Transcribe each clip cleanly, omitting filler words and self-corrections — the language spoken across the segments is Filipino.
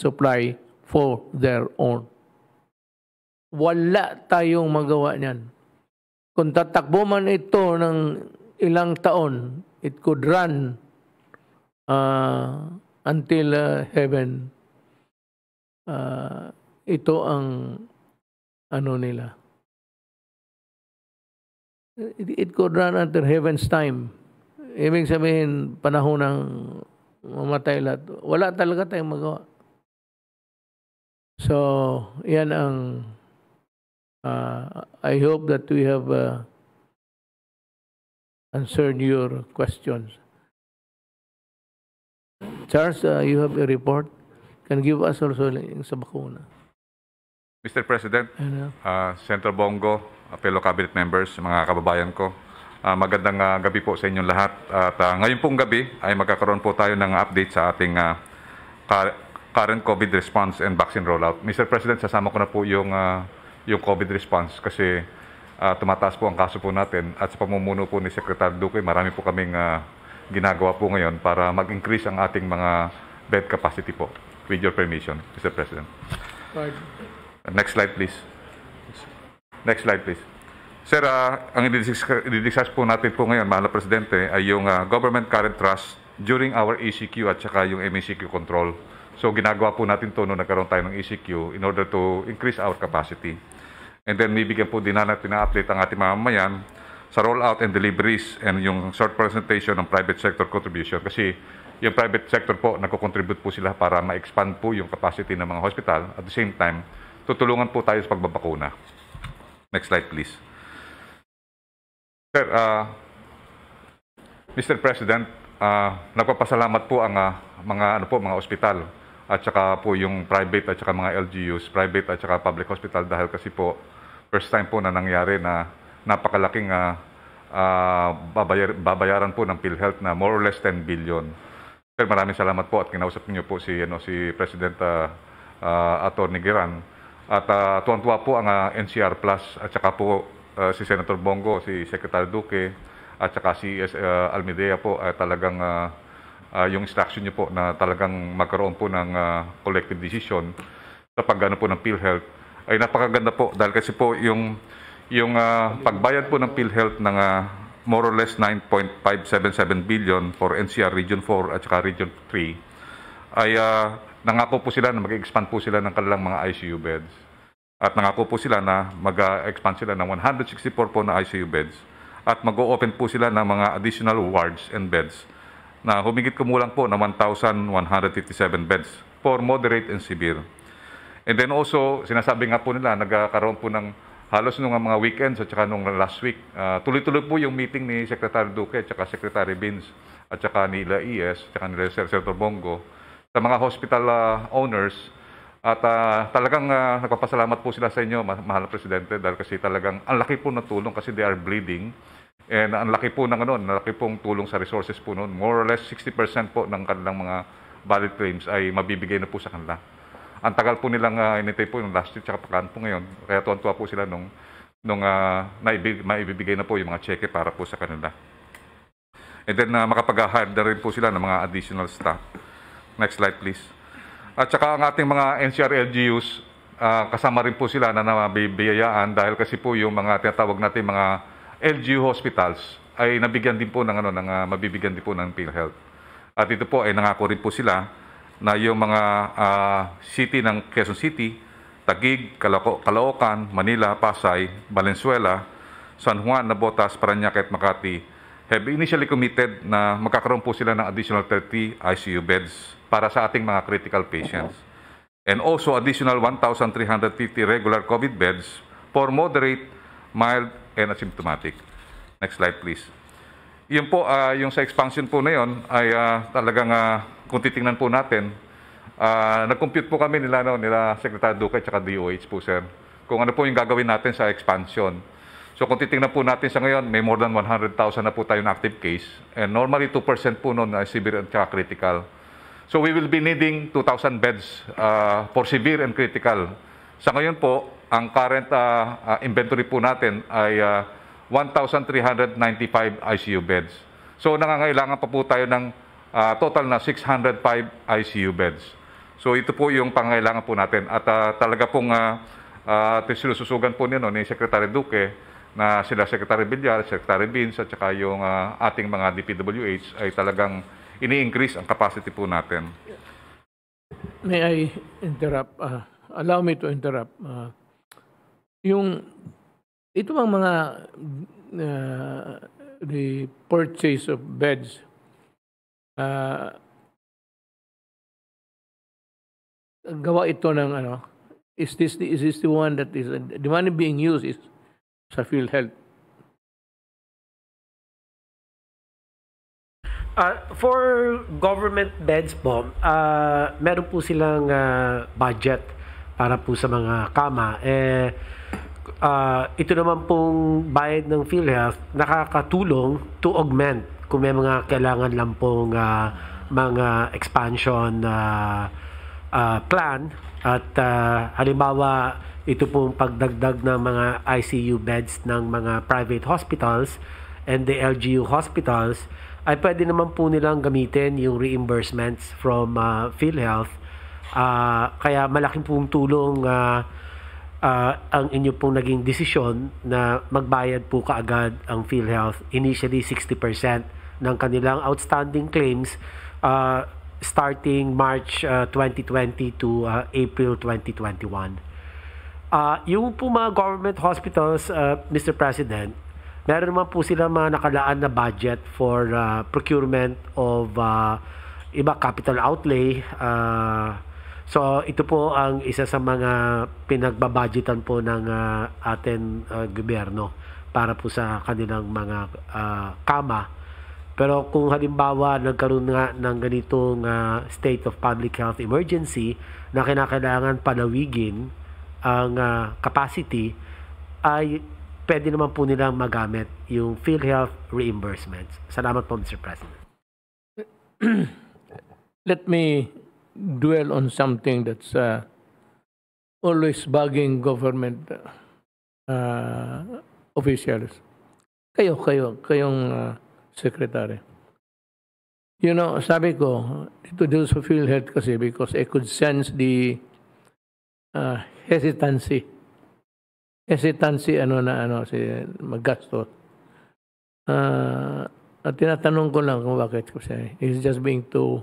supply for their own. Wala tayong magawa niyan. Kung tatakbo man ito ng ilang taon, it could run until heaven. Ito ang ano nila. It could run until heaven's time. Ibig sabihin, panahon ng mamatay lahat. Wala talaga tayong magawa. So, yan ang I hope that we have answered your questions. Charles, you have a report. Can give us also sa bakuna. Mr. President, Senator Bongo, fellow cabinet members, mga kababayan ko, magandang gabi po sa inyong lahat. At ngayon pong gabi ay magkakaroon po tayo ng update sa ating current COVID response and vaccine rollout. Mr. President, sasama ko na po yung COVID response kasi tumataas po ang kaso po natin at sa pamumuno po ni Secretary Duque, marami po kaming ginagawa po ngayon para mag-increase ang ating mga bed capacity po. With your permission, Mr. President. Right. Next slide, please. Next slide, please. Sir, ang i-discuss po natin po ngayon, mahal na Presidente, ay yung government current trust during our ECQ at saka yung MECQ control. So, ginagawa po natin ito nung nagkaroon tayo ng ECQ in order to increase our capacity. And then, bibigyan po din natin na update ang ating mamamayan sa rollout and deliveries and yung short presentation ng private sector contribution. Kasi yung private sector po, nagko-contribute po sila para ma-expand po yung capacity ng mga hospital. At the same time, tutulungan po tayo sa pagbabakuna. Next slide, please. Sir, Mr. President, nagpapasalamat po ang mga ospital at saka po yung private at saka mga LGUs, private at saka public hospital dahil kasi po first time po na nangyari na napakalaking babayaran po ng PhilHealth na more or less 10 billion. Sir, maraming salamat po at kinausap niyo po si President Atty. Giran. At tuwan-tuwa po ang NCR Plus at saka po si Senator Bongo, si Secretary Duque at saka si Almidea po talagang yung instruction niyo po na talagang magkaroon po ng collective decision sa pagano po ng PhilHealth ay napakaganda po dahil kasi po yung pagbayad po ng PhilHealth ng more or less 9.577 billion for NCR Region 4 at saka Region 3 ay nangako po sila na mag-expand po sila ng kanilang mga ICU beds. At nangako po sila na mag-expand sila ng 164 po na ICU beds. At mag-o-open po sila ng mga additional wards and beds na humigit kumulang po na 1,157 beds for moderate and severe. And then also, sinasabi nga po nila, nagkaroon po ng halos nung mga weekends at saka nung last week. Tuloy-tuloy po yung meeting ni Secretary Duque at saka Secretary Vince at saka nila ES at saka nila Senator Bongo sa mga hospital owners at talagang nagpapasalamat po sila sa inyo, mahal na Presidente, dahil kasi talagang ang laki po na tulong kasi they are bleeding and ang laki po ng laki pong tulong sa resources po noon. More or less 60% po ng kanilang mga valid claims ay mabibigay na po sa kanila. Ang tagal po nilang inintay po yung last year tsaka pakaan po ngayon, kaya tuwan-tuwa po sila nung maibibigay na po yung mga cheque para po sa kanila. And then makapag-hire na rin po sila ng mga additional staff. Next slide, please. At saka ang ating mga NCR LGUs, kasama rin po sila na nabibiyayaan dahil kasi po yung mga tinatawag natin mga LGU hospitals ay nabigyan din po ng mabibigyan din po ng PhilHealth. At ito po ay nangako rin po sila na yung mga city ng Quezon City, Taguig, Caloocan, Manila, Pasay, Valenzuela, San Juan, Navotas, Parañaque at Makati have initially committed na magkakaroon po sila ng additional 30 ICU beds para sa ating mga critical patients. And also additional 1,350 regular COVID beds for moderate, mild, and asymptomatic. Next slide, please. Yun po, yung sa expansion po na yun, ay talagang kung titingnan po natin, nag-compute po kami nila Secretary Duque at saka DOH po, sir, kung ano po yung gagawin natin sa expansion. So kung titingnan po natin sa ngayon, may more than 100,000 na po tayong active case. And normally 2% po nun ay severe at saka critical. So we will be needing 2,000 beds for severe and critical. Sa ngayon po, ang current inventory po natin ay 1,395 ICU beds. So nangangailangan pa po tayo ng total na 605 ICU beds. So ito po yung pangailangan po natin. At talaga pong sinususugan po ni Secretary Duque na sila Secretary Villar, Secretary Vince at saka yung ating mga DPWH ay talagang ini-increase ang capacity po natin. May I interrupt? Allow me to interrupt. Ito bang mga the purchase of beds, gawa ito ng ano? Is this the one that is the money being used is sa PhilHealth? For government beds po, meron po silang budget para po sa mga kama. Ito naman pong bayad ng PhilHealth nakakatulong to augment kung may mga kailangan lang pong mga expansion plan at halimbawa ito pong pagdagdag ng mga ICU beds ng mga private hospitals and the LGU hospitals ay pwede naman po nilang gamitin yung reimbursements from PhilHealth. Kaya malaking pong tulong ang inyo pong naging desisyon na magbayad po kaagad ang PhilHealth. Initially 60% ng kanilang outstanding claims starting March 2020 to April 2021. Yung po mga government hospitals, Mr. President, meron naman po sila mga nakalaan na budget for procurement of iba capital outlay. So ito po ang isa sa mga pinagbabudgetan po ng ating gobyerno para po sa kanilang mga kama. Pero kung halimbawa nagkaroon nga ng ganitong state of public health emergency na kinakailangan palawigin ang capacity, ay pwede naman po nilang magamit yung PhilHealth reimbursements. Salamat po, Mr. President. Let me dwell on something that's always bugging government officials. Kayong secretary. You know, sabi ko, ito dito sa PhilHealth kasi because I could sense the hesitancy si maggastos. At tinatanong ko lang kung bakit kasi he's just being too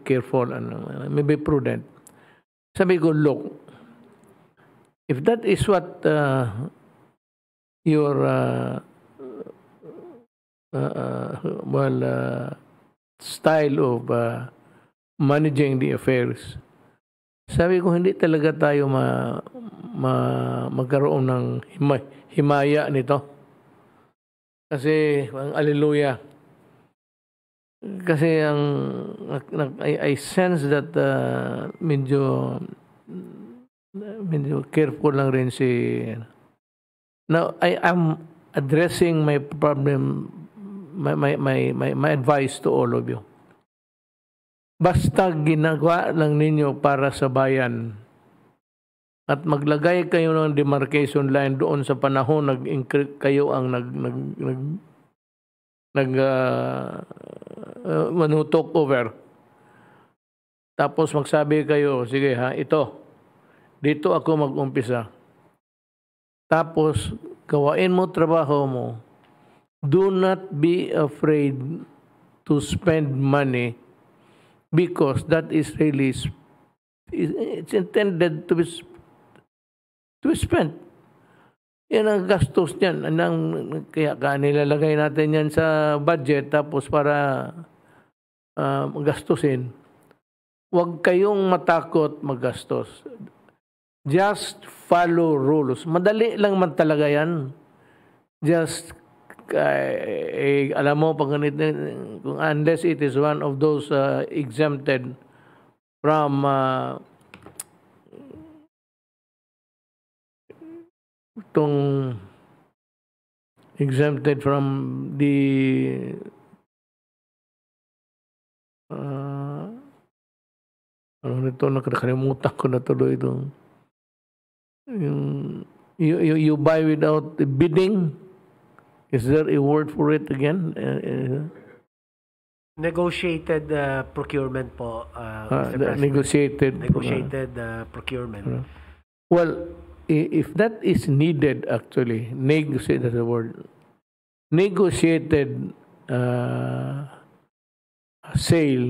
careful and maybe prudent. Sabi ko, look, if that is what your style of managing the affairs, sabi ko, hindi talaga tayo magkaroon ng himaya nito. Kasi, ang alleluia. Kasi I sense that medyo careful lang rin si... Now, I am addressing my problem, my advice to all of you. Basta ginagawa lang ninyo para sa bayan at maglagay kayo ng demarcation line doon sa panahon kayo ang manutok over. Tapos magsabi kayo, sige ha, dito ako mag-umpisa. Tapos gawain mo trabaho mo. Do not be afraid to spend money because that is really it's intended to be spent. Yan ang gastos niyan. Kaya nilalagay natin yan sa budget tapos para gastusin. Huwag kayong matakot maggastos. Just follow rules. Madali lang man talaga yan. Just, alam mo, pag unless it is one of those exempted from exempted from the nakalimutan ko na tuloy itong you buy without bidding. Is there a word for it again? Negotiated procurement po, Mr. President. Negotiated Procurement. Well, if that is needed, actually, negotiate is the word. Negotiated sale,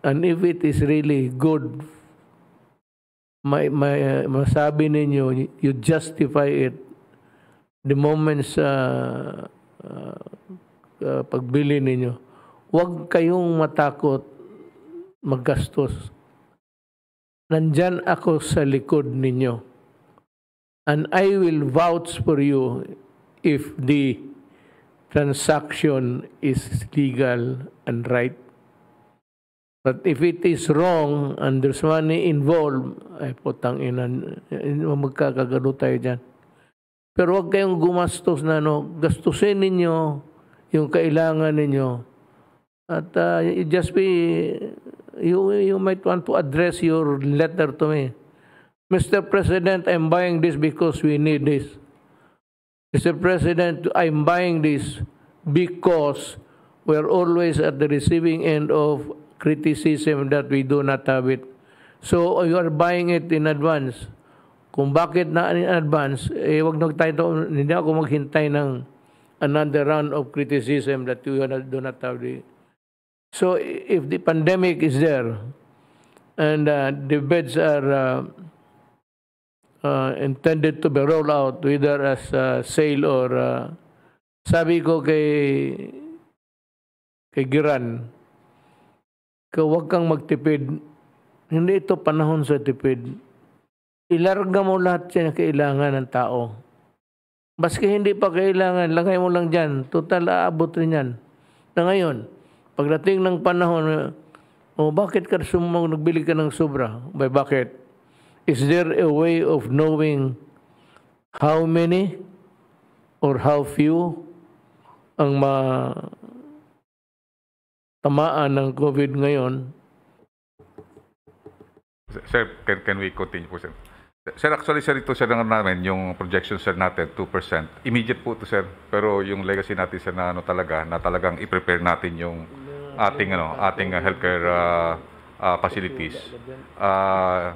and if it is really good, masabi ninyo, you justify it the moment sa pagbili ninyo. Huwag kayong matakot maggastos. Nandyan ako sa likod ninyo. And I will vouch for you if the transaction is legal and right. But if it is wrong and there's money involved, ay putang ina, magkakagano tayo dyan. Pero huwag kayong gumastos na gastusin ninyo yung kailangan ninyo. At you might want to address your letter to me. Mr. President, I'm buying this because we need this. Mr. President, I'm buying this because we're always at the receiving end of criticism that we do not have it. So you are buying it in advance. Kung bakit na in advance, wag hindi ako maghintay ng another round of criticism that you do not have the. So if the pandemic is there and the beds are intended to be rolled out whether as sale or sabi ko kay Giran, huwag kang magtipid. Hindi ito panahon sa tipid. Ilarga mo lahat yan na kailangan ng tao. Baski hindi pa kailangan, lagay mo lang dyan. Total, aabot rin yan. Na ngayon, pagdating ng panahon, bakit ka nagbili ka ng sobra? Bakit? Is there a way of knowing how many or how few ang tamaan ng COVID ngayon? Sir, can we continue po, sir? Sir, actually, sir, ito, sir, namin, yung projection, sir, natin, 2%. Immediate po ito, sir. Pero yung legacy natin, sir, na talagang i-prepare natin yung ating healthcare facilities.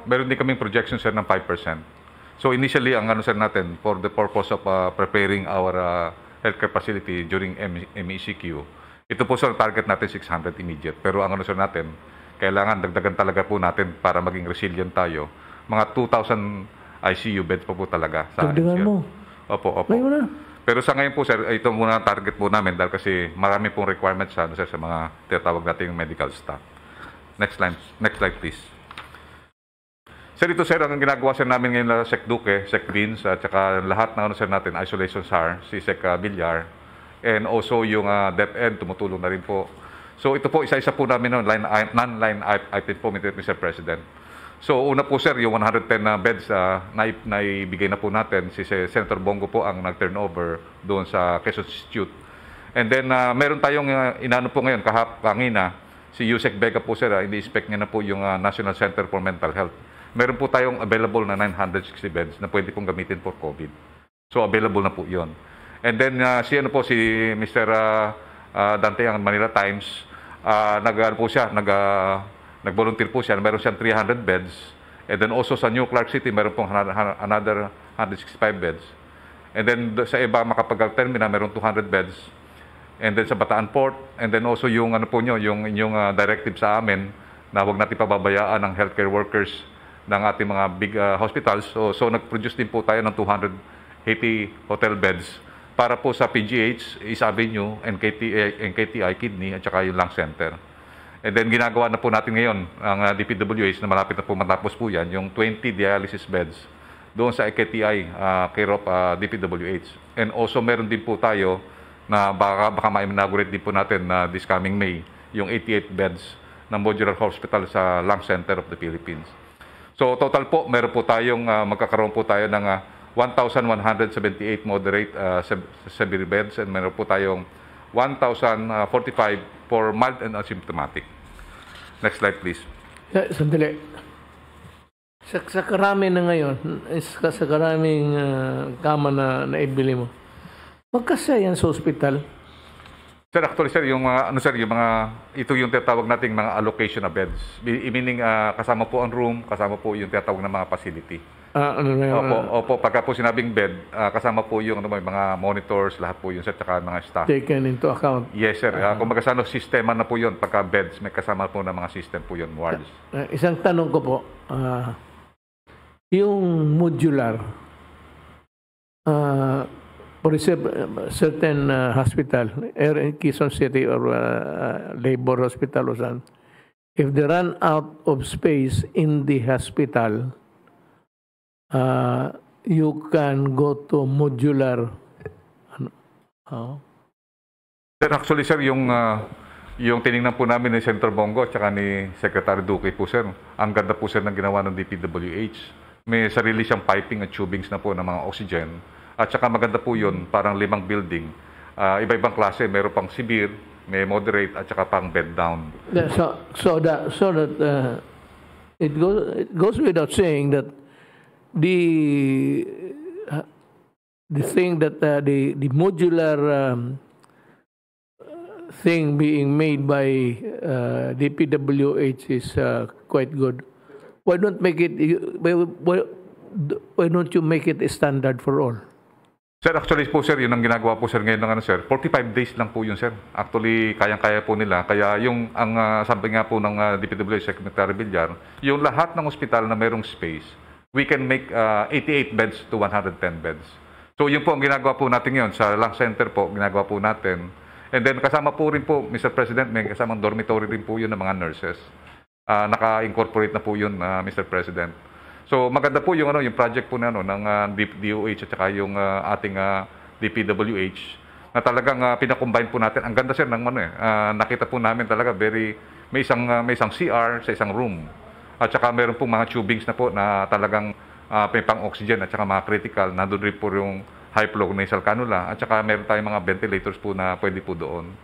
Meron din kaming projection, sir, ng 5%. So, initially, ang sir, natin, for the purpose of preparing our healthcare facility during MECQ, ito po, sir, target natin 600 immediate. Pero ang sir, natin, kailangan dagdagan talaga po natin para maging resilient tayo. Mga 2,000 ICU beds po talaga. Dagdagan mo? Opo. Ngayon na. Pero sa ngayon po, sir, ito muna ang target po namin dahil kasi marami pong requirements sir, sa mga tinatawag nating medical staff. Next slide, please. Sir, ito, sir, ang ginagawa, sir, namin ngayon na Sec Duque, Sec Beans, at saka lahat na sir, natin, isolation SAR, si Sec Villar, and also yung DepEd, tumutulong na rin po. So, ito po, isa-isa po namin, non-line item po, Mr. President. So, una po, sir, yung 110 beds na ibigay na po natin. Si Senator Bongo po ang nag-turnover doon sa Quezon Institute. And then, meron tayong inano po ngayon, kahapangina, si Yusek Vega po, sir, ini-expect niya na po yung National Center for Mental Health. Meron po tayong available na 960 beds na pwede pong gamitin for COVID. So, available na po yun. And then, si Mr. Dante ang Manila Times, nag-volunteer po siya, meron siyang 300 beds. And then also sa New Clark City, meron pong another 165 beds. And then sa iba Makapagal Terminal, meron 200 beds. And then sa Bataan Port, and then also yung yung inyong directive sa amin na huwag natin pababayaan ang healthcare workers ng ating mga big hospitals. So nag-produce din po tayo ng 280 hotel beds para po sa PGH, East Avenue, NKTI, Kidney, at saka yung Lung Center. And then ginagawa na po natin ngayon ang DPWH na malapit na po matapos po yan, yung 20 dialysis beds doon sa NKTI, care of DPWH. And also meron din po tayo na baka ma-inaugurate din po natin this coming May, yung 88 beds ng modular hospital sa Lung Center of the Philippines. So total po, meron po tayong, magkakaroon po tayo ng 1,178 moderate severe beds and meron po tayong 1,045 for mild and asymptomatic. Next slide, please. Sandali. Sa karami na ngayon, sa karaming kama na naibili mo, magkasya yan sa ospital? Sir, actually, sir, yung mga, ano, sir, yung mga, ito yung tinatawag nating mga allocation na beds. Meaning, kasama po ang room, kasama po yung tinatawag na mga facility. Ano na yun? Opo, pagka po sinabing bed, kasama po yung ano, may mga monitors, lahat po yun, sir, tsaka mga staff. Taken into account. Yes, sir. Kung magkasano, sistema na po yun. Pagka beds, may kasama po na mga system po yun, wards. Isang tanong ko po, yung modular, for a certain hospital, in Quezon City or labor hospital or something, if they run out of space in the hospital, you can go to modular. Sir, actually, sir, yung tinignan po namin ni Senator Bongo at saka ni Secretary Duque po, sir, ang ganda po, sir, ng ginawa ng DPWH. May sarili siyang piping at tubings na po ng mga oxygen. At saka maganda po yun, parang 5 building. Iba-ibang klase, meron pang severe, may moderate, at saka pang bed down. So that it goes without saying that the thing that the modular thing being made by DPWH is quite good. Why don't you make it a standard for all? Sir, actually po, sir, yun ang ginagawa po, sir, ngayon ng ano, sir. 45 days lang po yun, sir. Actually, kayang-kaya po nila. Kaya yung, sabi nga po ng DPWH Secretary Villar, yung lahat ng ospital na mayroong space, we can make 88 beds to 110 beds. So, yun po ang ginagawa po natin ngayon. Sa lung center po, ginagawa po natin. And then, kasama po rin po, Mr. President, may kasamang dormitory rin po yun ng mga nurses. Naka-incorporate na po yun, Mr. President. So maganda po yung yung project po ng DOH at saka yung ating DPWH na talagang pinakombine po natin. Ang ganda, sir, ng nakita po namin talaga may isang CR sa isang room. At saka meron pong mga tubings na po na talagang may pang-oxygen at saka mga critical. Nandun rin po yung high flow nasal cannula at saka meron tayong mga ventilators po na pwede po doon.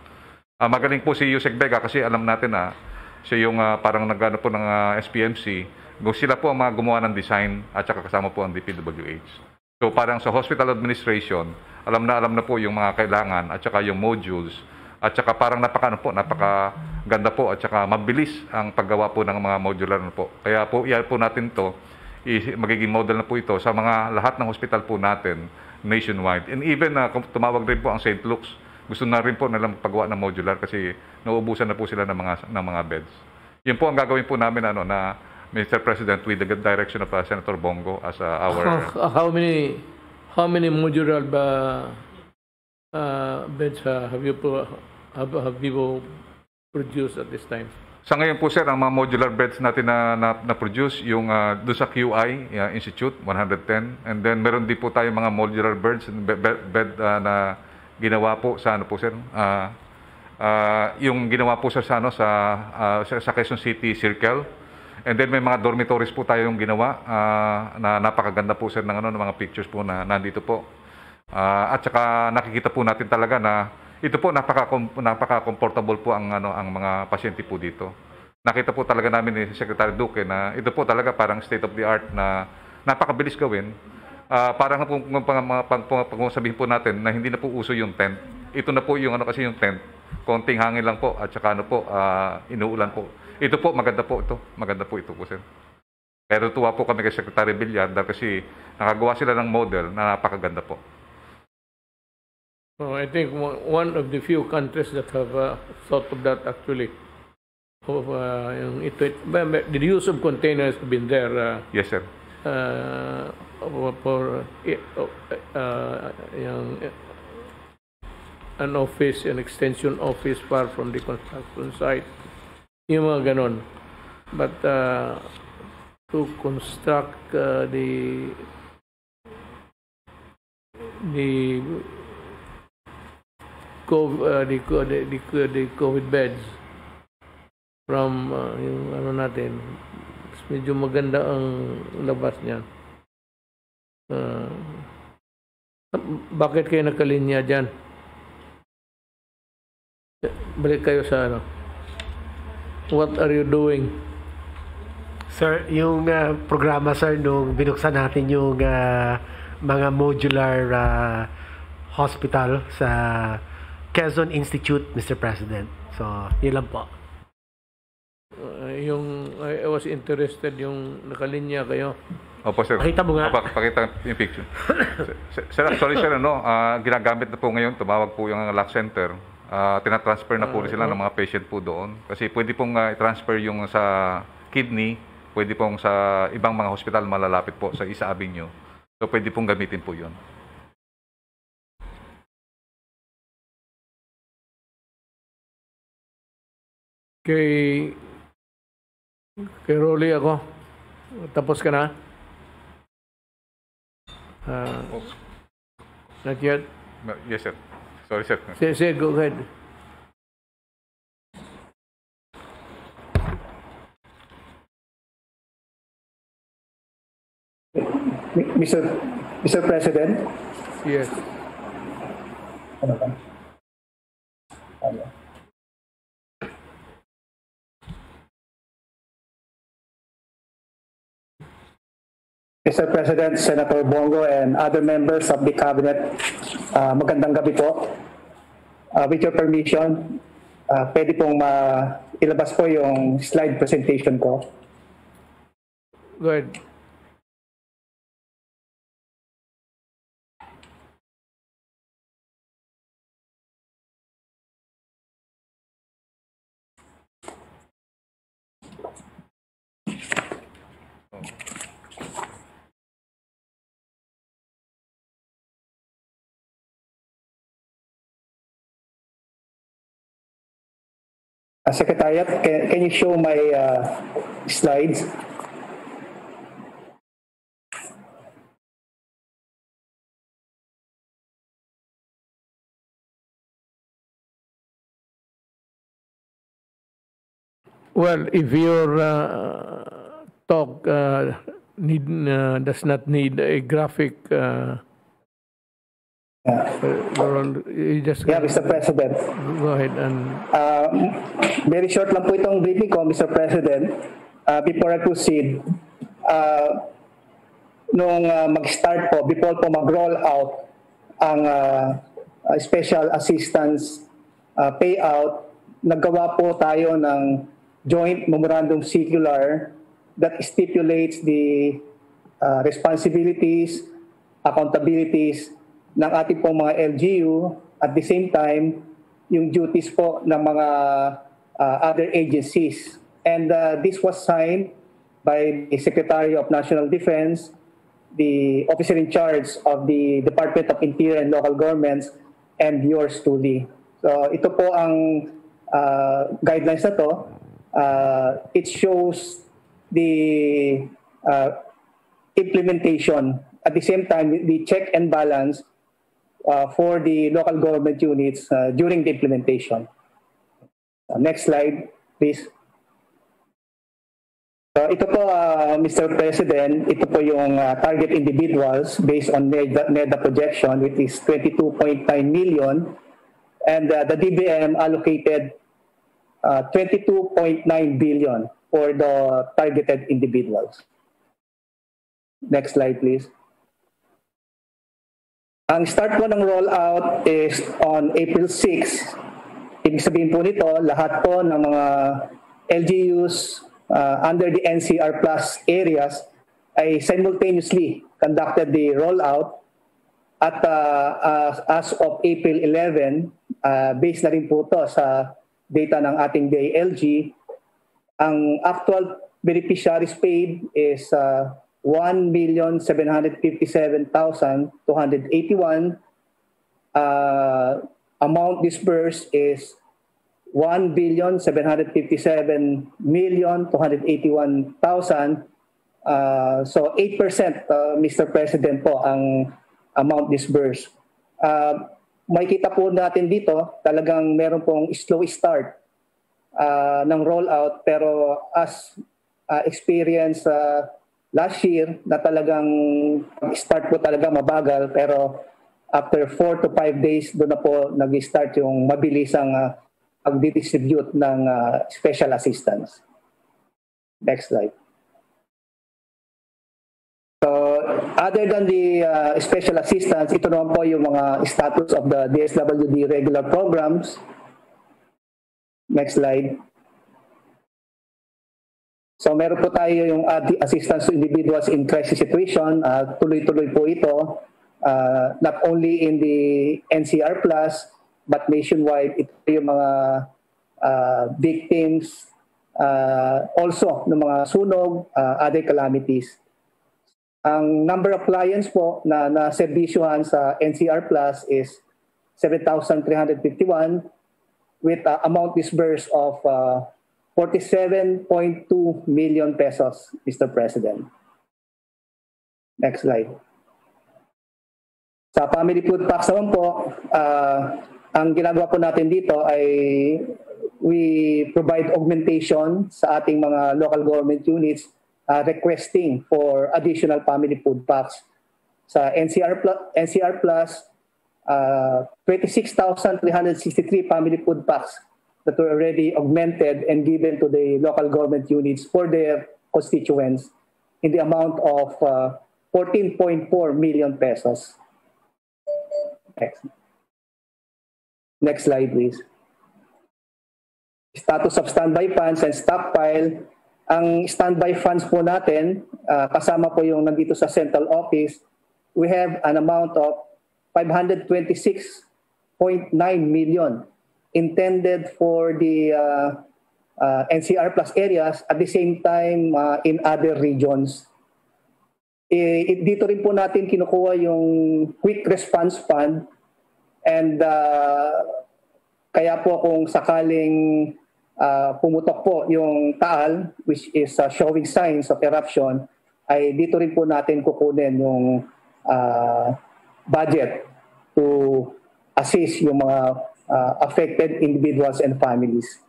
Magaling po si Yusek Vega kasi alam natin na siya yung parang nagano po ng SPMC. Sila po ang mga gumawa ng design at saka kasama po ang DPWH. So parang sa hospital administration, alam na po yung mga kailangan at saka yung modules at saka parang napakaganda po at saka mabilis ang paggawa po ng mga modular na po. Kaya po iyan po natin to, magiging model na po ito sa mga lahat ng hospital po natin nationwide. And even tumawag rin po ang St. Luke's, gusto na rin po nilang paggawa ng modular kasi nauubusan na po sila ng mga beds. Yun po ang gagawin po namin na Mr. President, with the direction of Senator Bongo as our... How many modular beds have you produced at this time? Sa ngayon po, sir, ang mga modular beds natin na produce yung doon sa QI Institute 110, and then meron din po tayo mga modular bed na ginawa po sa ano po, sir, yung ginawa po sa Quezon City Circle. And then may mga dormitories po tayo yung ginawa na napakaganda po, sir, ng mga pictures po na nandito po. At saka nakikita po natin talaga na ito po napaka-comfortable po ang mga pasyente po dito. Nakita po talaga namin ni Secretary Duque na ito po talaga parang state of the art na napakabilis gawin. Parang kung sabihin po natin na hindi na po uso yung tent. Ito na po yung kasi yung tent. Konting hangin lang po at saka inuulan po. Ito po, maganda po ito. Maganda po ito po, sir. Pero tuwa po kami kay Secretary Villar dahil kasi nakagawa sila ng model na napakaganda po. I think one of the few countries that have thought of that actually. The use of containers have been there. Yes, sir. For an office, an extension office far from the construction site. Yung mga ganon. But to construct the COVID beds from yung natin, medyo maganda ang labas niyan. Bakit kayo nakalinya dyan? Balik kayo sa What are you doing? Sir, yung programa, sir, nung binuksan natin yung mga modular hospital sa Quezon Institute, Mr. President. So, yun lang po. I was interested yung nakalinya kayo. Opo, sir. Pakita mo nga. Pakita yung picture. Sir, actually, sir, ginagamit na po ngayon, tumawag po yung lock center. Tinatransfer na po sila ng mga patient po doon. Kasi pwede pong i-transfer yung sa kidney, pwede pong sa ibang mga hospital malalapit po sa Isa Avenue. So, pwede pong gamitin po yun. Kay Rolly ako. Tapos ka na? Not yet? Yes, sir. Sorry, sir. Say, go ahead. Mr. President? Yes. Ano ba? Ano? Mr. President, Senator Bongo, and other members of the Cabinet, magandang gabi po. With your permission, pwede pong ilabas po yung slide presentation ko. Go ahead. Secretariat, can you show my slides? Well, if your talk does not need a graphic, you just Yeah, Mr. President. go ahead and Very short lang po itong briefing ko, Mr. President. Before I proceed, nung mag-start po, before po mag-roll out ang special assistance payout, naggawa po tayo ng joint memorandum circular that stipulates the responsibilities, accountabilities ng ating pong mga LGU, at the same time, yung duties po ng mga other agencies. And this was signed by the Secretary of National Defense, the officer in charge of the Department of Interior and Local Governments, and yours truly. So ito po ang guidelines na to. It shows the implementation. At the same time, the check and balance for the local government units during the implementation. Next slide, please. Ito po, Mr. President, ito po yung target individuals based on NEDA projection, which is 22.9 million. And the DBM allocated 22.9 billion for the targeted individuals. Next slide, please. Ang start po ng rollout is on April 6. Ibig sabihin po nito, lahat po ng mga LGUs under the NCR Plus areas ay simultaneously conducted the rollout at as of April 11, based na rin po ito sa data ng ating DILG, ang actual beneficiaries paid is 1,757,281. Amount disbursed is 1,757,281,000. So 8%, Mr. President po, ang amount disbursed. Makikita po natin dito, talagang meron pong slow start ng rollout, pero as experience last year na talagang start po talaga mabagal, pero after 4 to 5 days doon na po nag-start yung mabilisang pag-distribute ng special assistance. Next slide. So other than the special assistance, ito naman po yung mga status of the DSWD regular programs. Next slide. So meron po tayo yung assistance to individuals in crisis situation. Tuloy-tuloy po ito. Not only in the NCR Plus, but nationwide, ito yung mga victims also ng mga sunog, other calamities. Ang number of clients po na serbisyuhan sa NCR Plus is 7,351 with amount disbursed of 47.2 million pesos, Mr. President. Next slide. Sa family food packs naman po, ang ginagawa po natin dito ay we provide augmentation sa ating mga local government units requesting for additional family food packs. Sa NCR Plus, 26,363 family food packs that were already augmented and given to the local government units for their constituents in the amount of 14.4 million pesos. Next slide, please. Status of standby funds and stockpile. Ang standby funds po natin, kasama po yung nandito sa central office, we have an amount of 526.9 million intended for the NCR Plus areas, at the same time in other regions. Dito rin po natin kinukuha yung quick response fund, and kaya po kung sakaling pumutok po yung Taal, which is showing signs of eruption, ay dito rin po natin kukunin yung budget to assist yung mga affected individuals and families.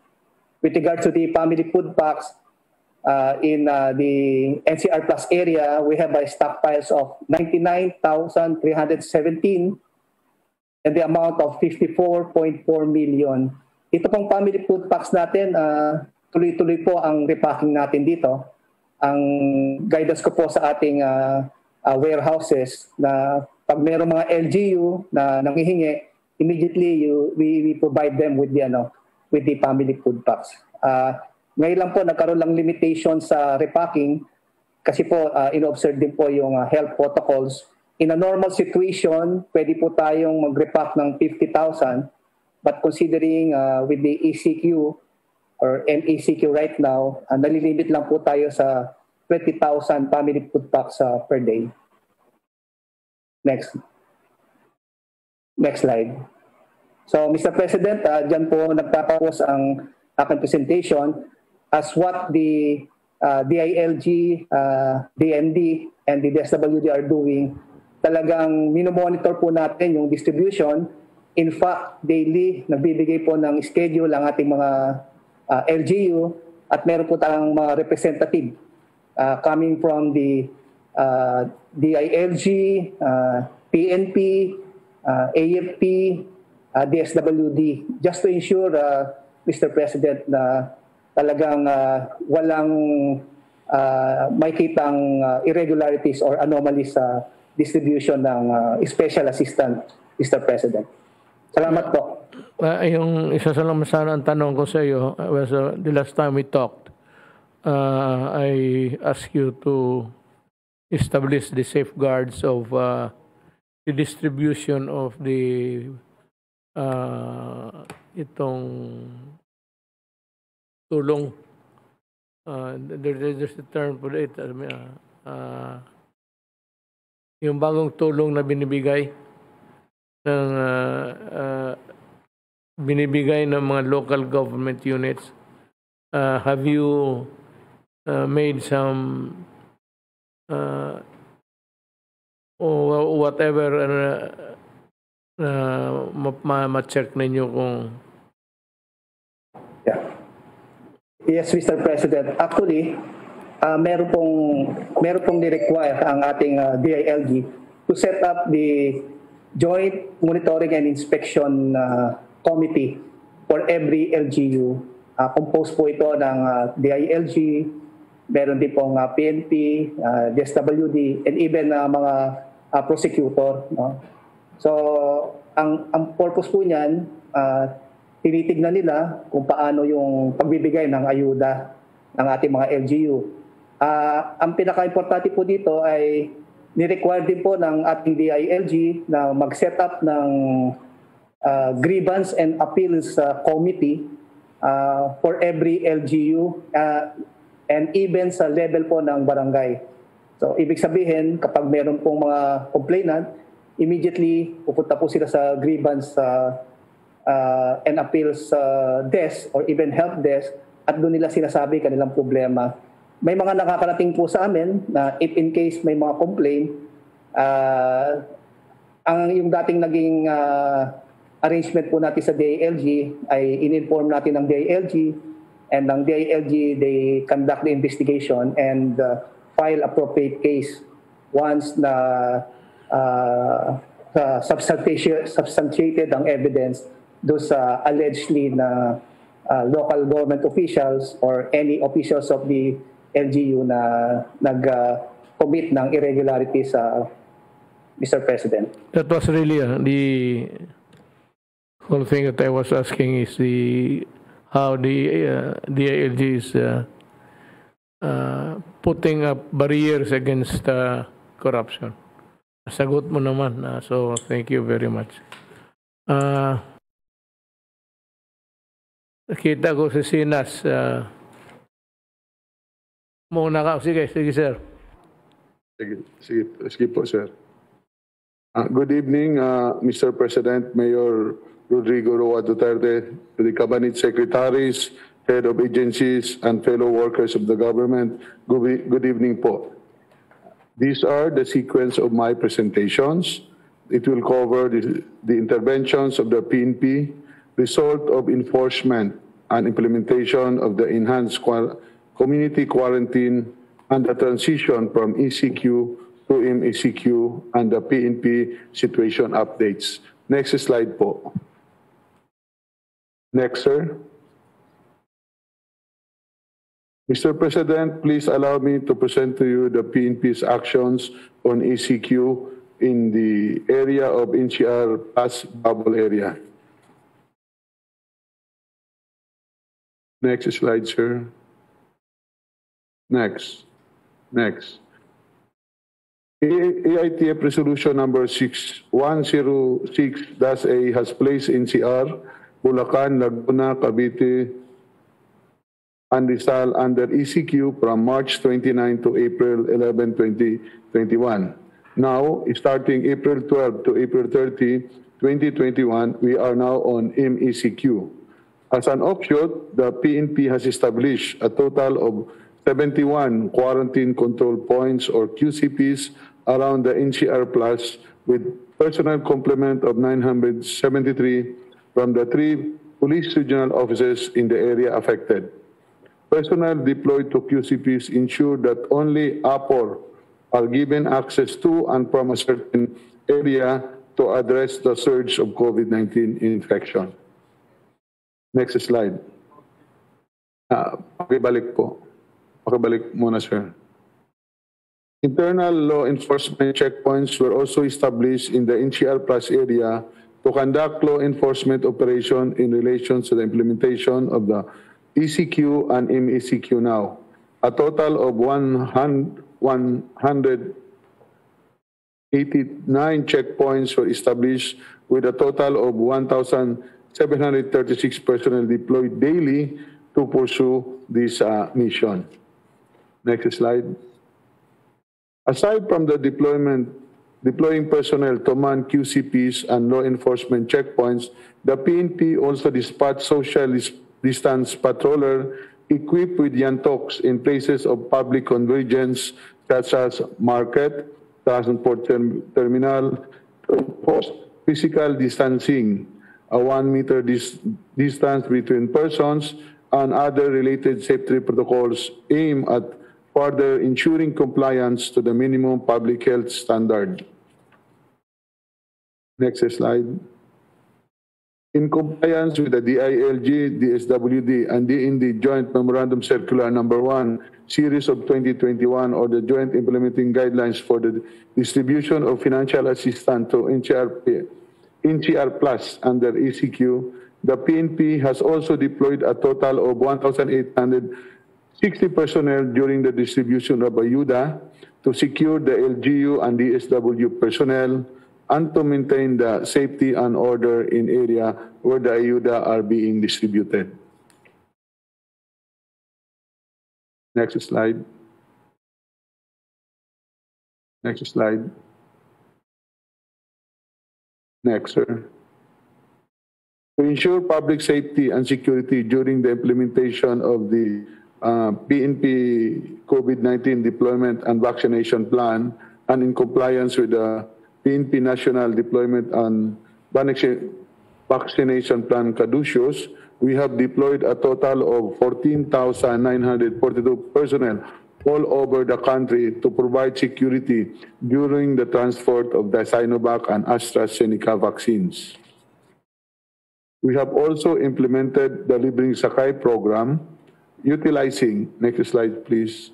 With regard to the family food packs, in the NCR Plus area, we have stockpiles of 99,317 and the amount of 54.4 million. Ito pong family food packs natin, tuloy-tuloy po ang repacking natin dito. Ang guidance ko po sa ating warehouses na pag mayroong mga LGU na nanghihingi, immediately we provide them with the family food packs. Ngayon lang po nagkaroon lang limitation sa repacking kasi po in-observe din po yung health protocols. In a normal situation, pwede po tayong mag-repack ng 50,000, but considering with the ECQ or MECQ right now, nalilimit lang po tayo sa 20,000 family food packs per day. Next slide. So, Mr. President, dyan po nagtatapos ang aking presentation as what the DILG, DND, and the DSWD are doing. Talagang minomonitor po natin yung distribution. In fact, daily, nagbibigay po ng schedule ang ating mga LGU at meron po tayong mga representative coming from the DILG, PNP, AFP, DSWD, just to ensure, Mr. President, na talagang walang makitang irregularities or anomalies sa distribution ng special assistant, Mr. President. Salamat po. Yung isa sa lang sana ang tanong ko sa iyo was the last time we talked, I asked you to establish the safeguards of the distribution of the itong tulong. There's a term for it. Yung bagong tulong na binibigay ng mga local government units. Have you made some or whatever ma-check ninyo kung Yes, Mr. President. Actually, meron pong ni-require ang ating DILG to set up the Joint Monitoring and Inspection Committee for every LGU. Composed po ito ng DILG, meron din pong PNP, DSWD, and even mga prosecutor. No? So, ang purpose po niyan, tinitignan nila kung paano yung pagbibigay ng ayuda ng ating mga LGU. Ang pinaka-importante po dito ay ni-require din po ng ating DILG na mag-set up ng grievance and appeals committee for every LGU and even sa level po ng barangay. So, ibig sabihin, kapag meron pong mga complainant, immediately pupunta po sila sa grievance and appeals desk or even help desk at doon nila sinasabi kanilang problema. May mga nakakarating po sa amin na if in case may mga complaint, yung dating naging arrangement po natin sa DILG ay in-inform natin ng DILG, and ng DILG, they conduct the investigation and file appropriate case once na substantiated ang evidence do sa allegedly na local government officials or any officials of the LGU na nag-commit ng irregularity sa Mr. President. That was really the whole thing that I was asking is how the DILG is putting up barriers against corruption. Sagot mo naman. So thank you very much. Nakita ko si Sinas. Muna ka. Sige, sir. Sige po, sir. Good evening, Mr. President, Mayor Rodrigo Roa Duterte, to the cabinet secretaries, head of agencies, and fellow workers of the government. Good evening po. These are the sequence of my presentations. It will cover the interventions of the PNP, result of enforcement and implementation of the enhanced community quarantine, and the transition from ECQ to MECQ, and the PNP situation updates. Next slide po. Next, sir. Mr. President, please allow me to present to you the PNP's actions on ECQ in the area of NCR plus bubble area. Next slide, sir. Next. AITF Resolution number 6106-A has placed NCR, Bulacan, Laguna, Cavite, and Rizal under ECQ from March 29 to April 11, 2021. Now, starting April 12 to April 30, 2021, we are now on MECQ. As an offshoot, the PNP has established a total of 71 quarantine control points or QCPs around the NCR Plus with personnel complement of 973 from the 3 police regional offices in the area affected. Personnel deployed to QCPs ensure that only APOR are given access to and from a certain area to address the surge of COVID-19 infection. Next slide. Pakibalik po. Pakibalik muna, sir. Internal law enforcement checkpoints were also established in the NCR Plus area to conduct law enforcement operation in relation to the implementation of the ECQ and MECQ now. A total of 189 checkpoints were established with a total of 1,736 personnel deployed daily to pursue this mission. Next slide. Aside from the deploying personnel to man QCPs and law enforcement checkpoints, the PNP also dispatched social distance patroller equipped with yantoks in places of public convergence such as market, transport terminal, post physical distancing, a 1 meter distance between persons, and other related safety protocols aimed at further ensuring compliance to the minimum public health standard. Next slide. In compliance with the DILG, DSWD, and DND Joint Memorandum Circular Number 1, Series of 2021, or the Joint Implementing Guidelines for the Distribution of Financial Assistance to NCR Plus under ECQ, the PNP has also deployed a total of 1,860 personnel during the distribution of ayuda to secure the LGU and DSW personnel and to maintain the safety and order in area where the ayuda are being distributed. Next slide. Next slide. Next, sir. To ensure public safety and security during the implementation of the PNP COVID-19 deployment and vaccination plan, and in compliance with the PNP National Deployment and Vaccination Plan Caduceus, we have deployed a total of 14,942 personnel all over the country to provide security during the transport of the Sinovac and AstraZeneca vaccines. We have also implemented the Libreng Sakay program, utilizing, next slide please,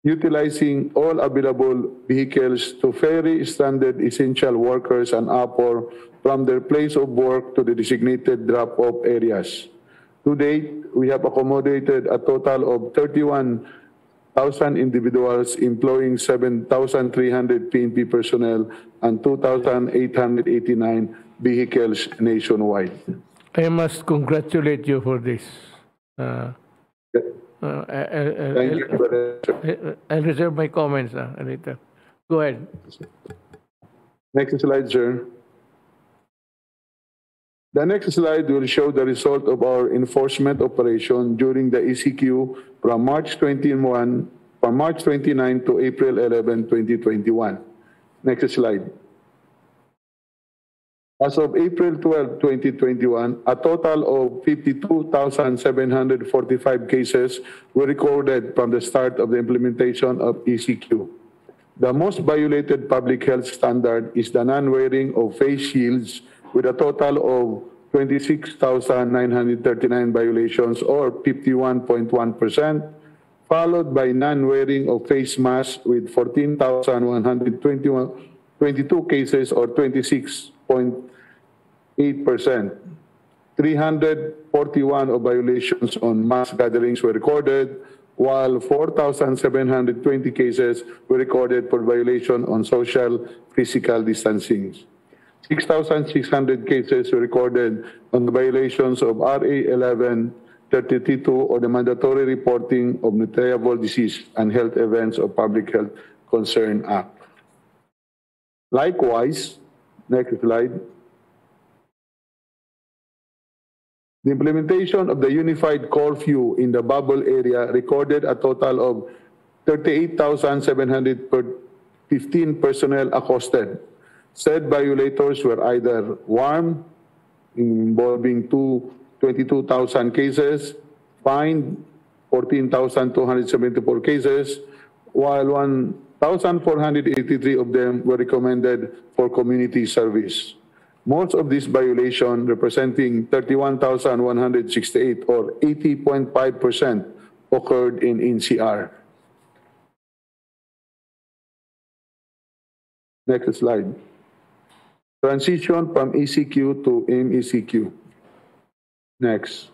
utilizing all available vehicles to ferry stranded essential workers and APOR from their place of work to the designated drop-off areas. To date, we have accommodated a total of 31,000 individuals, employing 7,300 PNP personnel and 2,889 vehicles nationwide. I must congratulate you for this. Thank you, brother. I'll reserve my comments later. Go ahead. Next slide, sir. The next slide will show the result of our enforcement operation during the ECQ from March 29 to April 11, 2021. Next slide. As of April 12, 2021, a total of 52,745 cases were recorded from the start of the implementation of ECQ. The most violated public health standard is the non-wearing of face shields, with a total of 26,939 violations, or 51.1%, followed by non-wearing of face masks with 14,122 cases, or 26.8%. 341 of violations on mass gatherings were recorded, while 4,720 cases were recorded for violation on social physical distancing. 6,600 cases were recorded on the violations of RA 1132 or the mandatory reporting of nutriable disease and health events of Public Health Concern Act. Likewise, next slide. The implementation of the unified curfew in the bubble area recorded a total of 38,715 personnel accosted. Said violators were either warned, involving 22,000 cases, fined 14,274 cases, while 1,483 of them were recommended for community service. Most of these violations, representing 31,168 or 80.5%, occurred in NCR. Next slide. Transition from ECQ to MECQ. Next.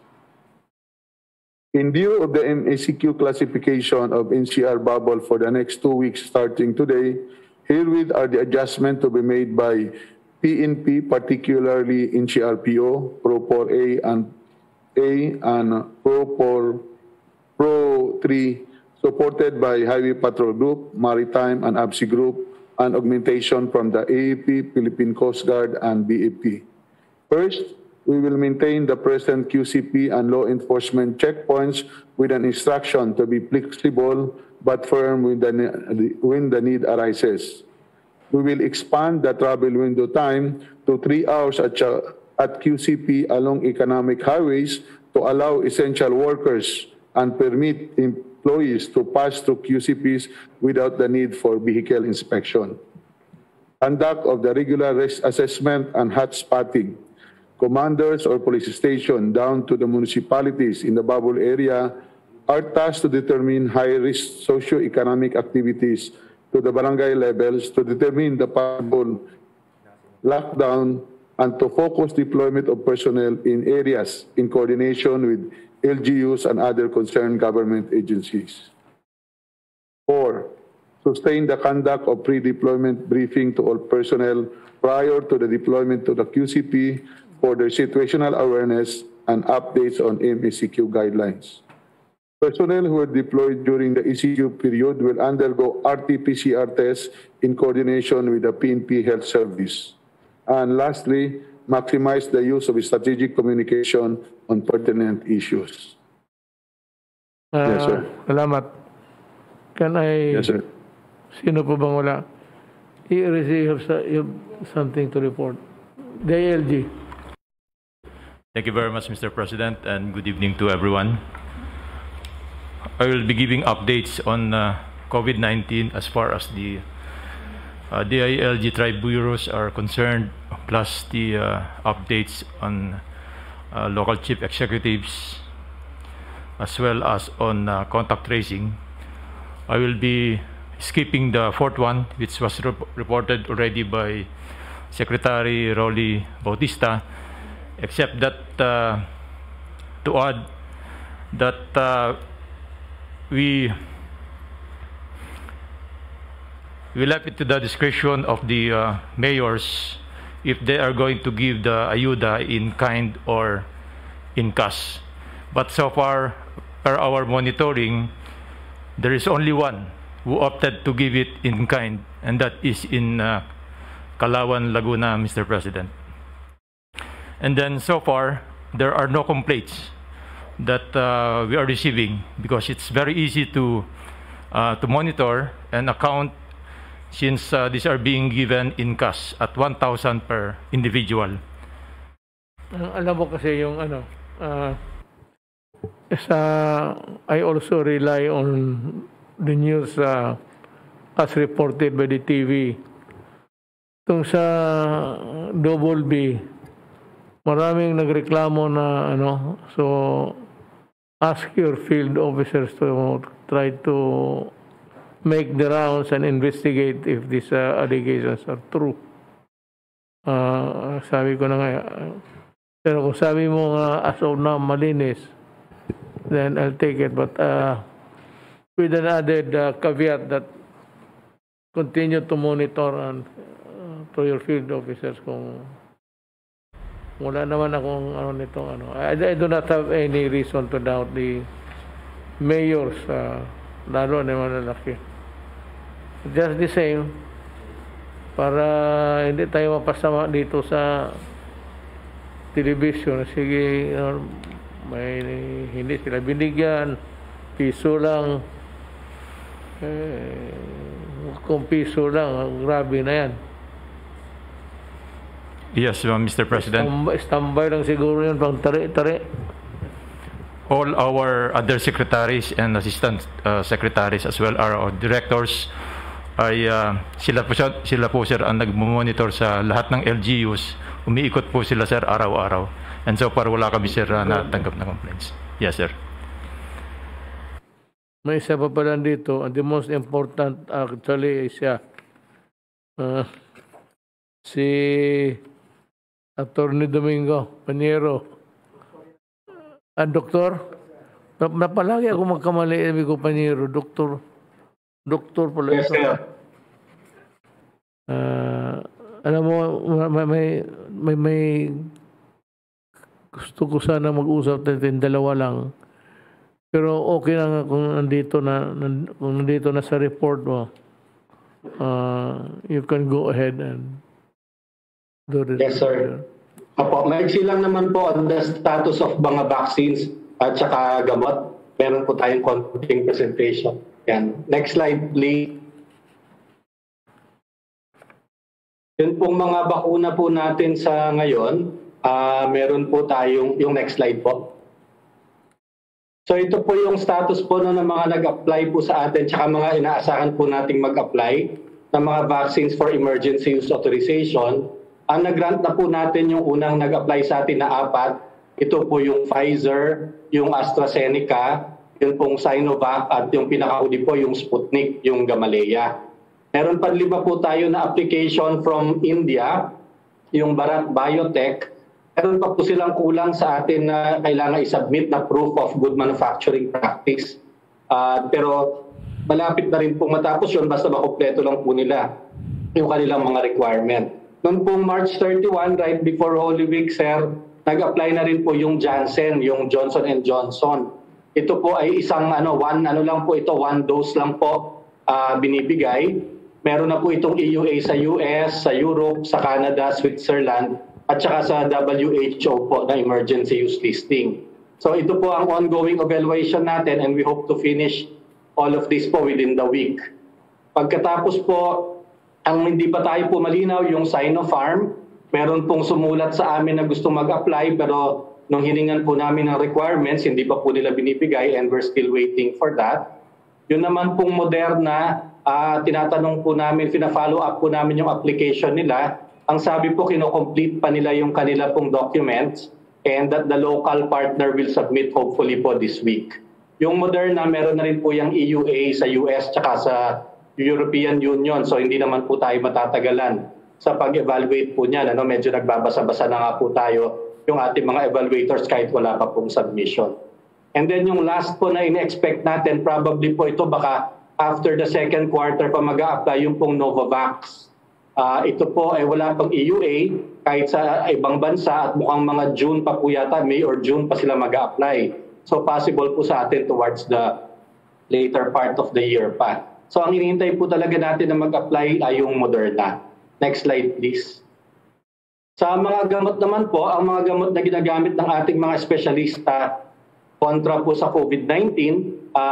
In view of the MECQ classification of NCR bubble for the next 2 weeks starting today, herewith are the adjustments to be made by PNP, particularly NCRPO, Pro 4A and Pro 3, supported by Highway Patrol Group, Maritime and ABSI Group, and augmentation from the AAP, Philippine Coast Guard, and BAP. First, we will maintain the present QCP and law enforcement checkpoints with an instruction to be flexible but firm when the need arises. We will expand the travel window time to 3 hours at QCP along economic highways to allow essential workers and permit employees to pass through QCPs without the need for vehicle inspection. conduct of the regular risk assessment and hotspotting. Commanders or police station down to the municipalities in the bubble area are tasked to determine high-risk socio-economic activities to the barangay levels to determine the possible lockdown and to focus deployment of personnel in areas in coordination with LGUs and other concerned government agencies. 4. Sustain the conduct of pre-deployment briefing to all personnel prior to the deployment to the QCP for their situational awareness and updates on MECQ guidelines. Personnel who are deployed during the ECQ period will undergo RT-PCR tests in coordination with the PNP Health Service. And lastly, maximize the use of strategic communication on pertinent issues. Yes, sir. Salamat. Can I... Yes, sir. Sino po bang wala? You have something to report. The ALG. Thank you very much, Mr. President, and good evening to everyone. I will be giving updates on COVID-19 as far as the DILG tribe bureaus are concerned, plus the updates on local chief executives, as well as on contact tracing. I will be skipping the fourth one, which was reported already by Secretary Rolly Bautista, except that to add that we left it to the discretion of the mayors if they are going to give the ayuda in kind or in cash. But so far, per our monitoring, there is only one who opted to give it in kind, and that is in Calauan, Laguna, Mr. President. And then so far, there are no complaints that we are receiving, because it's very easy to monitor and account, since these are being given in cash at 1,000 per individual. Alam mo kasi yung I also rely on the news as reported by the TV. Itong sa Double B, maraming nagreklamo na so ask your field officers to try to make the rounds and investigate if these allegations are true. Sabi ko na nga, pero kung sabi mo nga as of now malinis, then I'll take it. But with an added caveat that continue to monitor and to your field officers kung wala naman akong I do not have any reason to doubt the mayors, lalo na mga lalaki. Just the same, para hindi tayo mapasama dito sa television. Sige, may hindi sila binigyan, piso lang. Kung piso lang, grabe na yan. Yes, Mr. President. Standby lang siguro yun, pang tari-tari. All our other secretaries and assistant secretaries, as well as our directors, ay sila po sir ang nag-monitor sa lahat ng LGUs. Umiikot po sila sir araw-araw. And so far wala kami sir natanggap na complaints. Yes sir. May isa pa pala dito, and the most important actually is si Attorney Domingo Paniero. Doktor, napalagi ako magkamali, sabi ko Paniero, doktor pala. Yes, sir. Alam mo, may gusto ko sana mag-usap natin, dalawa lang. Pero okay na nga kung nandito na sa report mo. You can go ahead and do this. Yes, sir. Opo, maiksi lang naman po on the status of mga vaccines at saka gamot. Meron po tayong konting presentation. Yan. Next slide, please. Yun pong mga bakuna po natin sa ngayon. Meron po tayong, yung next slide po. So ito po yung status po ng mga nag-apply po sa atin tsaka mga inaasahan po nating mag-apply. ng mga vaccines for emergency use authorization. Ang nag-grant na po natin yung unang nag-apply sa atin na 4. Ito po yung Pfizer, yung AstraZeneca, yung pong Sinovac at yung pinakahuli po yung Sputnik, yung Gamaleya. Meron pa 5 po tayo na application from India, yung Bharat Biotech. Meron pa po silang kulang sa atin na kailangan i-submit na proof of good manufacturing practice. Pero malapit na rin pong matapos yun basta makumpleto lang po nila yung kanilang mga requirement. Noong pong March 31, right before Holy Week, sir, nag-apply na rin po yung Janssen, yung Johnson & Johnson. Ito po ay isang one dose lang po binibigay. Meron na po itong EUA sa US, sa Europe, sa Canada, Switzerland, at saka sa WHO po na emergency use listing. So ito po ang ongoing evaluation natin and we hope to finish all of this po within the week. Pagkatapos po, ang hindi pa tayo po malinaw, yung Sinopharm, meron pong sumulat sa amin na gusto mag-apply pero nung hiningan po namin ng requirements, hindi pa po nila binibigay and we're still waiting for that. Yun naman pong Moderna, tinatanong po namin, fina-follow up po namin yung application nila. Ang sabi po, kino-complete pa nila yung kanila pong documents and that the local partner will submit hopefully po this week. Yung Moderna, meron na rin po yung EUA sa US tsaka sa European Union. So hindi naman po tayo matatagalan sa pag-evaluate po niyan. Medyo nagbabasa-basa na nga po tayo yung ating mga evaluators kahit wala pa pong submission. And then yung last po na in-expect natin, probably po ito baka after the second quarter pa mag-a-apply yung pong Novavax. Ito po ay wala pang EUA kahit sa ibang bansa at mukhang mga June pa po yata, May or June pa sila mag-a-apply. So possible po sa atin towards the later part of the year pa. So ang hinihintay po talaga natin na mag-apply ay yung Moderna. Next slide please. Sa mga gamot naman po, ang mga gamot na ginagamit ng ating mga espesyalista kontra po sa COVID-19,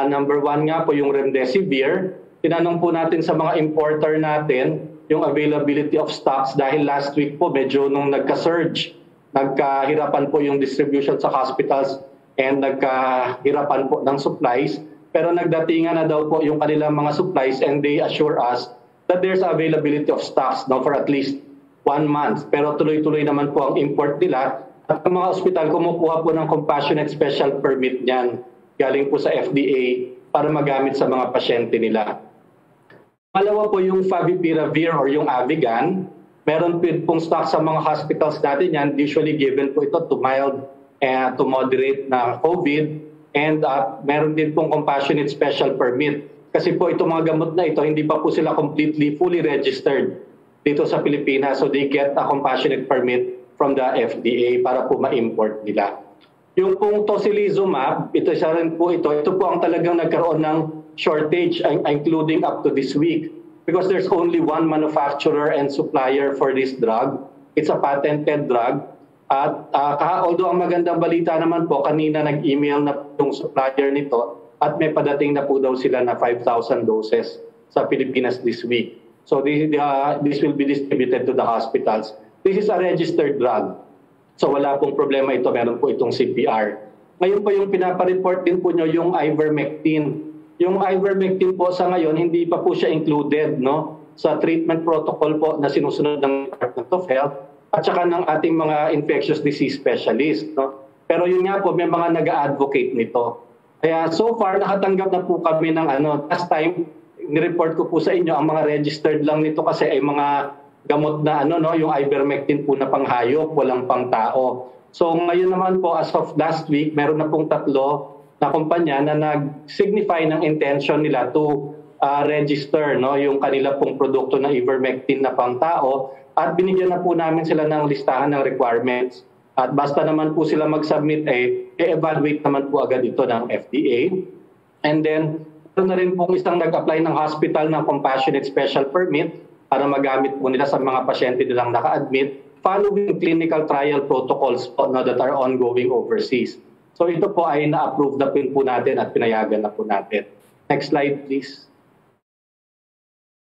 number 1 nga po yung Remdesivir. Tinanong po natin sa mga importer natin yung availability of stocks dahil last week po medyo nung nagka-surge, nagkahirapan po yung distribution sa hospitals and nagkahirapan po ng supplies. Pero nagdatingan na daw po yung kanilang mga supplies and they assure us that there's availability of stocks now for at least 1 month. Pero tuloy-tuloy naman po ang import nila. At ang mga ospital kumukuha po ng compassionate special permit niyan galing po sa FDA para magamit sa mga pasyente nila. Palawa po yung Favipiravir or yung Avigan. Meron pong stock sa mga hospitals natin yan. Usually given po ito to mild to moderate na COVID. And meron din pong compassionate special permit. Kasi po itong mga gamot na ito, hindi pa po sila completely fully registered dito sa Pilipinas. So they get a compassionate permit from the FDA para po ma-import nila. Yung pong tocilizumab, ito isa rin po ito. Ito po ang talagang nagkaroon ng shortage, including up to this week. Because there's only one manufacturer and supplier for this drug. It's a patented drug. At although ang magandang balita naman po, kanina nag-email na yung supplier nito at may padating na po daw sila na 5,000 doses sa Pilipinas this week. So this will be distributed to the hospitals. This is a registered drug. So wala pong problema ito, meron po itong CPR. Ngayon po yung pinapareport din po nyo yung ivermectin. Yung ivermectin po sa ngayon, hindi pa po siya included sa treatment protocol po na sinusunod ng Department of Health at saka ng ating mga infectious disease specialist. Pero yun nga po, may mga nag-a-advocate nito. Kaya so far, nakatanggap na po kami ng last time, nireport ko po sa inyo, ang mga registered lang nito kasi ay mga gamot na yung ivermectin po na panghayop, walang pang tao. So ngayon naman po, as of last week, meron na pong 3 na kumpanya na nag-signify ng intention nila to register yung kanila pong produkto na ivermectin na pang tao at binigyan na po namin sila ng listahan ng requirements. At basta naman po sila mag-submit i-evaluate naman po agad ito ng FDA. And then, meron na rin pong isang nag-apply ng hospital ng compassionate special permit para magamit po nila sa mga pasyente nilang naka-admit following clinical trial protocols po, that are ongoing overseas. So ito po ay na-approve na po natin at pinayagan na po natin. Next slide please.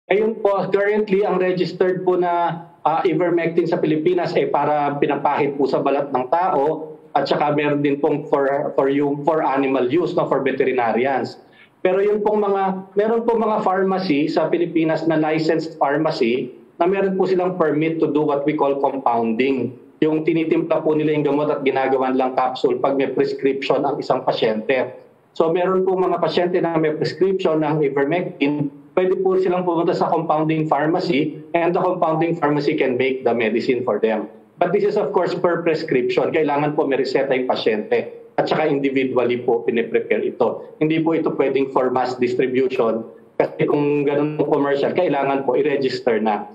Ayun po, currently ang registered po na ivermectin sa Pilipinas ay para pinapahid po sa balat ng tao at saka meron din pong for animal use, for veterinarians. Pero meron pong mga pharmacy sa Pilipinas na licensed pharmacy na meron po silang permit to do what we call compounding. Yung tinitimpla po nila yung gamot at ginagawan lang capsule pag may prescription ang isang pasyente. So meron po mga pasyente na may prescription ng ivermectin, pwede po silang pumunta sa compounding pharmacy and the compounding pharmacy can make the medicine for them. But this is of course per prescription. Kailangan po may reseta yung pasyente at saka individually po piniprepare ito. Hindi po ito pwedeng for mass distribution kasi kung ganun po commercial, kailangan po i-register na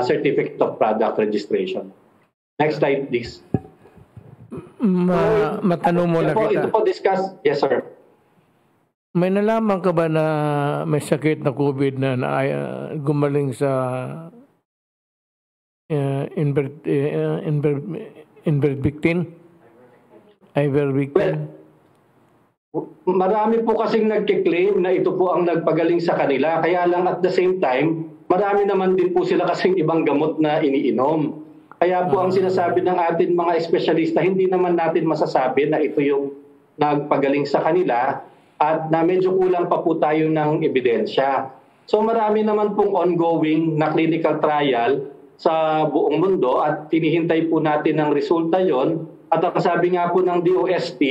Certificate of Product Registration. Next slide please. Matanong mo na kita. Ito po discuss. Yes sir. May nalaman ka ba na may sakit na COVID na gumaling sa ivermectin? Marami po kasing nagkiklaim na ito po ang nagpagaling sa kanila. Kaya lang at the same time, marami naman din po sila kasing ibang gamot na iniinom. Kaya po ang sinasabi ng ating mga espesyalista, hindi naman natin masasabi na ito yung nagpagaling sa kanila at na medyo kulang pa po tayo ng ebidensya. So marami naman pong ongoing na clinical trial sa buong mundo at hinihintay po natin ng resulta yon. At ang sabi nga po ng DOST,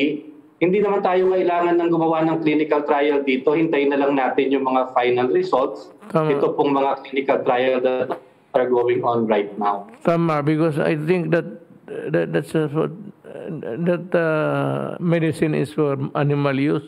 hindi naman tayo kailangan ng gumawa ng clinical trial dito. Hintayin na lang natin yung mga final results. Ito pong mga clinical trial that are going on right now. Tama, because I think that medicine is for animal use.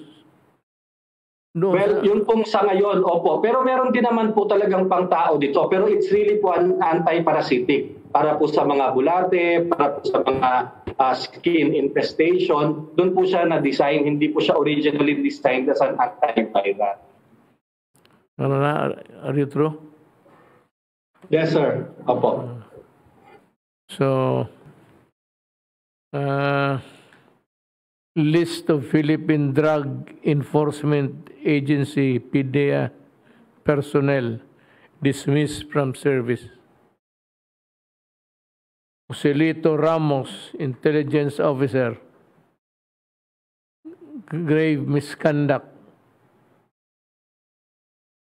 Well, yun pong sa ngayon, opo. Pero meron din naman po talagang pang-tao dito. Pero it's really po anti-parasitic. Para po sa mga bulate, para po sa mga skin infestation. Doon po siya na-design. Hindi po siya originally designed as an antiviral. Ano na? Are you true? Yes, sir. Opo. So, list of Philippine Drug Enforcement Agency, PDEA, personnel dismissed from service. Joselito Ramos, Intelligence Officer, grave misconduct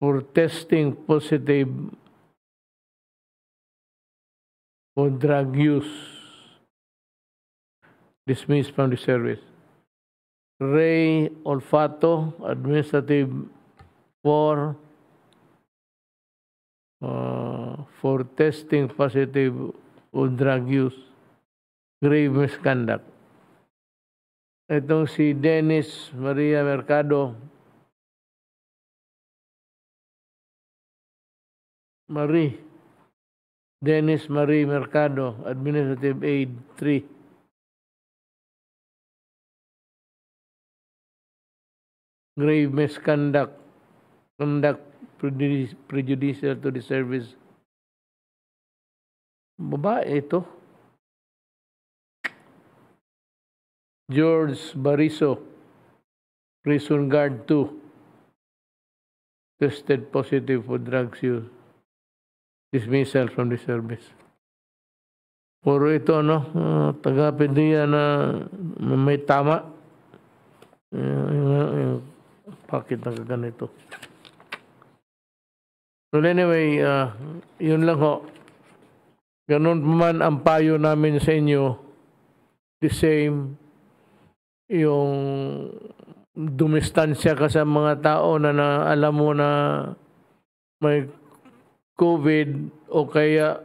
for testing positive for drug use, dismissed from the service. Ray Olfato, administrative for testing positive for drug use, grave misconduct. Itong si Dennis Maria Mercado, Dennis Marie Mercado, administrative aid 3. Grave misconduct, conduct prejudicial to the service. Babae ito. George Bariso, prison guard 2, tested positive for drugs use, dismissal from the service. Puro ito, taga-PDEA na may tama. Bakit nagaganito? Well, anyway, yun lang ho. Ganun man ang payo namin sa inyo, the same, yung dumistansya ka sa mga tao na alam mo na may COVID o kaya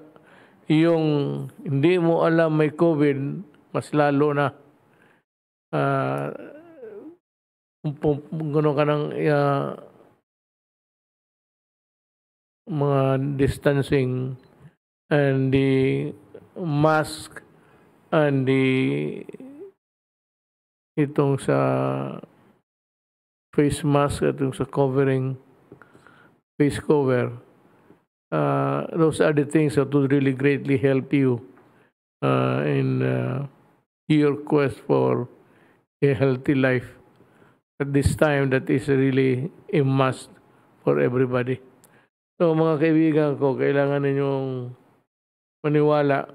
yung hindi mo alam may COVID, mas lalo na gano'n ka ng mga distancing and the mask and the itong sa face mask at itong sa covering, face cover. Those are the things that would really greatly help you in your quest for a healthy life. At this time, that is really a must for everybody. So mga kaibigan ko, kailangan ninyong maniwala.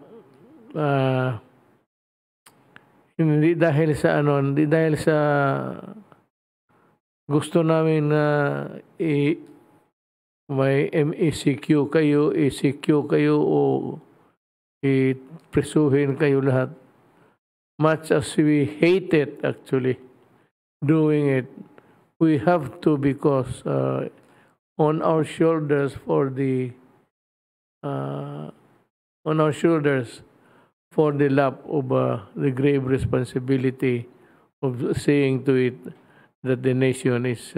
Hindi dahil sa gusto namin na may MECQ kayo, ECQ kayo o i-presuhin kayo lahat. Much as we hate it actually, doing it, we have to because on our shoulders for the lap of the grave responsibility of seeing to it that the nation is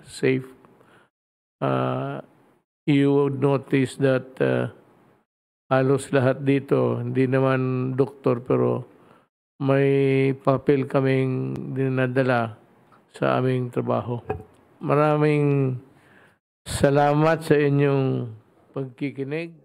safe. You would notice that halos lahat dito, hindi naman doktor pero may papel kaming dinadala sa aming trabaho. Maraming salamat sa inyong pagkikinig.